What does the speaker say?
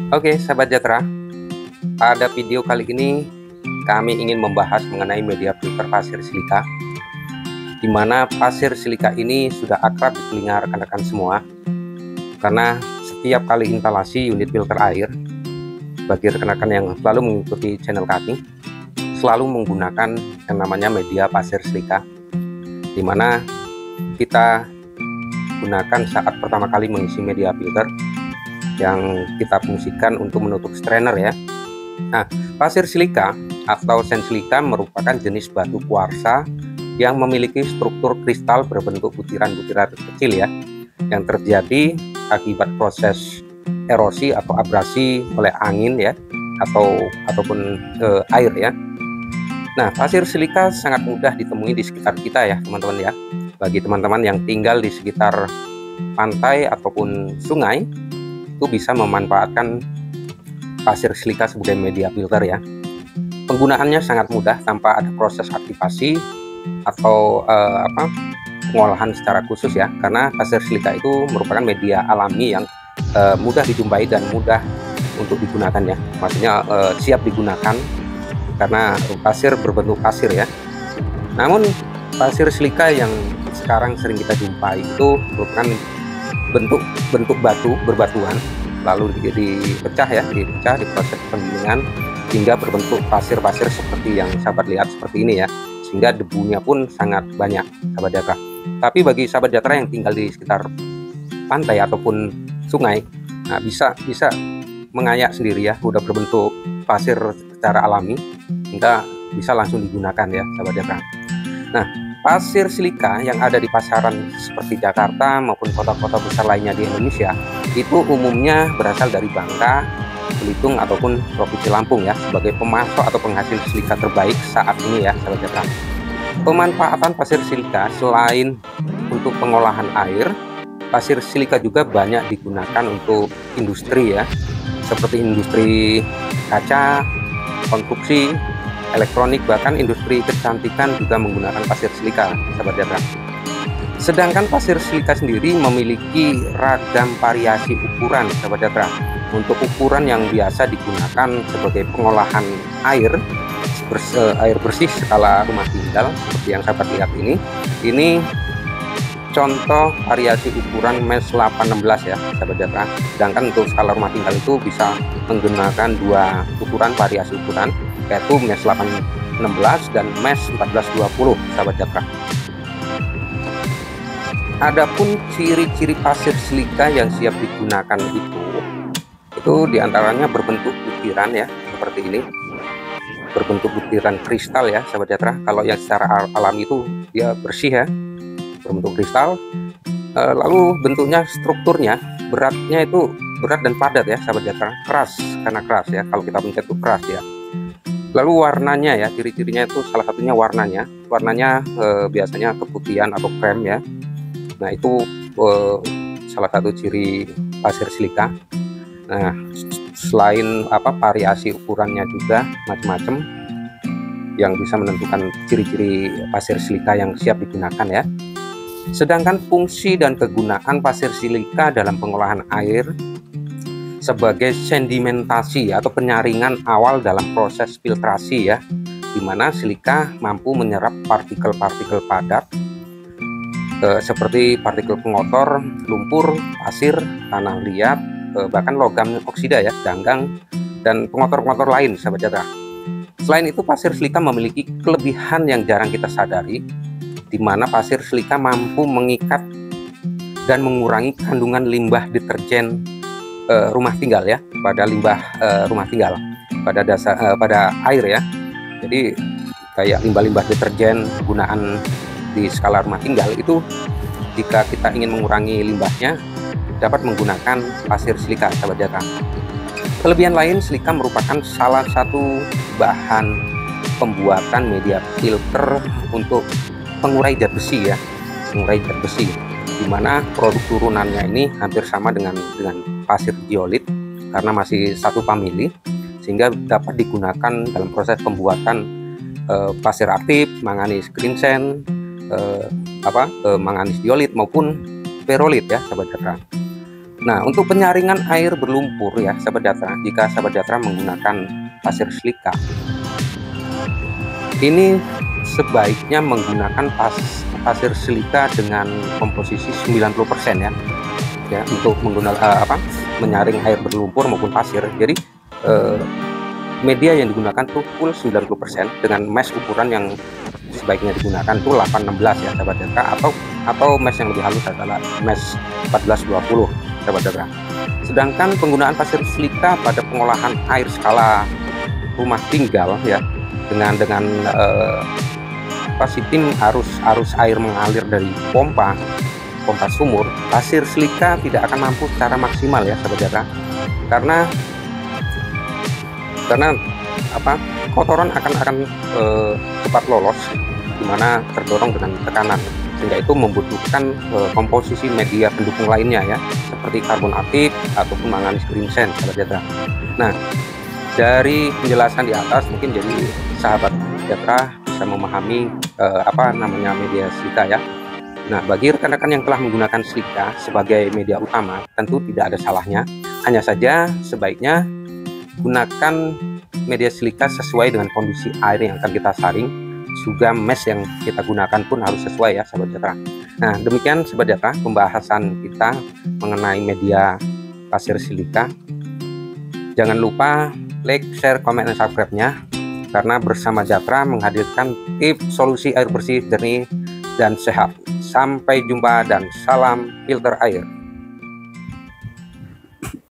Oke, sahabat Jatra, pada video kali ini kami ingin membahas mengenai media filter pasir silika, di mana pasir silika ini sudah akrab di telinga rekan-rekan semua, karena setiap kali instalasi unit filter air, bagi rekan-rekan yang selalu mengikuti channel kami, selalu menggunakan yang namanya media pasir silika, di mana kita gunakan saat pertama kali mengisi media filter yang kita fungsikan untuk menutup strainer ya. Nah, pasir silika atau sand silika merupakan jenis batu kuarsa yang memiliki struktur kristal berbentuk butiran-butiran kecil ya, yang terjadi akibat proses erosi atau abrasi oleh angin ya, ataupun air ya. Nah, pasir silika sangat mudah ditemui di sekitar kita ya teman-teman ya. Bagi teman-teman yang tinggal di sekitar pantai ataupun sungai, itu bisa memanfaatkan pasir silika sebagai media filter ya. Penggunaannya sangat mudah tanpa ada proses aktivasi atau pengolahan secara khusus ya, karena pasir silika itu merupakan media alami yang mudah dijumpai dan mudah untuk digunakan ya. Maksudnya siap digunakan karena pasir berbentuk pasir ya. Namun pasir silika yang sekarang sering kita jumpai itu merupakan bentuk batu berbatuan, lalu dipecah di proses penggilingan hingga berbentuk pasir-pasir seperti yang sahabat lihat seperti ini ya, sehingga debunya pun sangat banyak sahabat Jatra. Tapi bagi sahabat Jatra yang tinggal di sekitar pantai ataupun sungai, nah bisa mengayak sendiri ya, udah berbentuk pasir secara alami, hingga bisa langsung digunakan ya sahabat Jatra. Nah, pasir silika yang ada di pasaran seperti Jakarta maupun kota-kota besar lainnya di Indonesia itu umumnya berasal dari Bangka, Belitung ataupun Provinsi Lampung ya, sebagai pemasok atau penghasil silika terbaik saat ini ya sahabat Jatra. Pemanfaatan pasir silika selain untuk pengolahan air, pasir silika juga banyak digunakan untuk industri ya, seperti industri kaca, konstruksi, elektronik, bahkan industri kecantikan juga menggunakan pasir silika sahabat Jatra. Sedangkan pasir silika sendiri memiliki ragam variasi ukuran sahabat Jatra. Untuk ukuran yang biasa digunakan sebagai pengolahan air bersih skala rumah tinggal seperti yang sahabat lihat ini contoh variasi ukuran mesh 816 ya sahabat Jatra. Sedangkan untuk skala rumah tinggal itu bisa menggunakan dua ukuran variasi ukuran, yaitu mesh 816 dan mesh 1420 sahabat Jatra. Adapun ciri-ciri pasir silika yang siap digunakan itu diantaranya berbentuk butiran ya, seperti ini, berbentuk butiran kristal ya sahabat Jatra. Kalau yang secara alami itu dia bersih ya, berbentuk kristal, lalu bentuknya, strukturnya, beratnya itu berat dan padat ya sahabat Jatra, keras, karena keras ya, kalau kita pencet itu keras ya. Lalu warnanya ya, ciri-cirinya itu salah satunya warnanya biasanya keputihan atau krem ya. Nah itu salah satu ciri pasir silika. Nah selain variasi ukurannya juga macam-macam yang bisa menentukan ciri-ciri pasir silika yang siap digunakan ya. Sedangkan fungsi dan kegunaan pasir silika dalam pengolahan air sebagai sedimentasi atau penyaringan awal dalam proses filtrasi ya, di mana silika mampu menyerap partikel-partikel padat seperti partikel pengotor, lumpur, pasir, tanah liat, bahkan logam oksida ya, ganggang, dan pengotor-pengotor lain sahabat Jatra. Selain itu, pasir silika memiliki kelebihan yang jarang kita sadari, di mana pasir silika mampu mengikat dan mengurangi kandungan limbah deterjen rumah tinggal ya, pada limbah rumah tinggal pada air ya. Jadi kayak limbah-limbah deterjen penggunaan di skala rumah tinggal itu, jika kita ingin mengurangi limbahnya, dapat menggunakan pasir silika sahabat Jatra. Kelebihan lain, silika merupakan salah satu bahan pembuatan media filter untuk pengurai zat besi ya, pengurai zat besi, dimana produk turunannya ini hampir sama dengan pasir zeolit karena masih satu famili, sehingga dapat digunakan dalam proses pembuatan pasir aktif, manganis green sand, manganis diolit maupun perolit ya sahabat Jatra. Nah, untuk penyaringan air berlumpur ya sahabat Jatra, jika sahabat Jatra menggunakan pasir silika, ini sebaiknya menggunakan pasir silika dengan komposisi 90% ya untuk menggunakan menyaring air berlumpur maupun pasir. Jadi media yang digunakan tuh full 90% dengan mesh ukuran yang sebaiknya digunakan tuh 816 ya sahabat Jatra, atau mesh yang lebih halus adalah mesh 1420 sahabat Jatra. Sedangkan penggunaan pasir silika pada pengolahan air skala rumah tinggal ya dengan sistem arus air mengalir dari pompa sumur, pasir silika tidak akan mampu secara maksimal ya sahabat Jatra, karena kotoran akan cepat lolos dimana terdorong dengan tekanan, sehingga itu membutuhkan komposisi media pendukung lainnya ya, seperti karbon aktif ataupun manganis crimson sahabat Jatra. Nah, dari penjelasan di atas mungkin jadi sahabat Jatra bisa memahami media silika ya. Nah, bagi rekan-rekan yang telah menggunakan silika sebagai media utama, tentu tidak ada salahnya, hanya saja sebaiknya gunakan media silika sesuai dengan kondisi air yang akan kita saring, juga mesh yang kita gunakan pun harus sesuai ya sahabat Jatra. Nah, demikian sahabat Jatra pembahasan kita mengenai media pasir silika. Jangan lupa like, share, komen, dan subscribe-nya, karena bersama Jatra menghadirkan tips solusi air bersih, jernih, dan sehat. Sampai jumpa dan salam filter air.